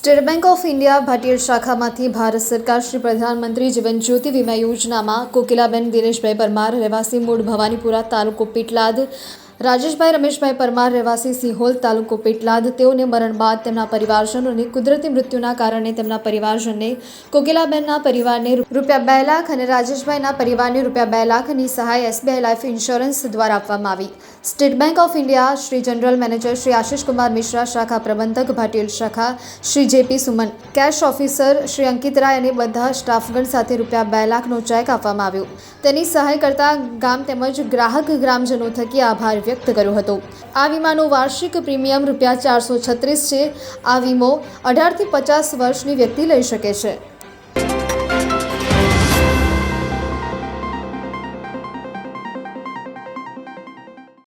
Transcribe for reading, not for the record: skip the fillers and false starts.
State Bank of India Bhatiyad શાખામાંથી ભારત સરકાર શ્રી પ્રધાનમંત્રી જીવન જ્યોતિ વીમા યોજનામાં કોકિલાબેન દિનેશભાઈ પરમાર રહેવાસી મૂળ ભવાનીપુરા તાલુકો પેટલાદ, રાજેશભાઈ રમેશભાઈ પરમાર રહેવાસી સિહોલ તાલુકો પેટલાદ, તેઓને મરણ બાદ તેમના પરિવારજનોને કુદરતી મૃત્યુના કારણે તેમના પરિવારજનને કોકિલાબેનના પરિવારને રૂપિયા 2 લાખ અને રાજેશભાઈના પરિવારને રૂપિયા 2 લાખની સહાય SBI લાઈફ ઇન્સ્યોરન્સ દ્વારા આપવામાં આવી। State Bank of India Shri general manager Shri Ashish Kumar Mishra, શાખા પ્રબંધક ભાટિયાડ શાખા Shri JP Suman, cash officer Shri Ankit Rai અને બધા સ્ટાફગણ સાથે રૂપિયા 2 લાખનો ચેક આપવામાં આવ્યો। તેની સહાય કરતા ગામ તેમજ ગ્રાહક ગ્રામજનો થકી આભાર વ્યક્ત કર્યો હતો। આ વીમાનું વાર્ષિક પ્રીમિયમ રૂપિયા 436 છે। આ વીમો 18 થી 50 વર્ષની વ્યક્તિ લઈ શકે છે।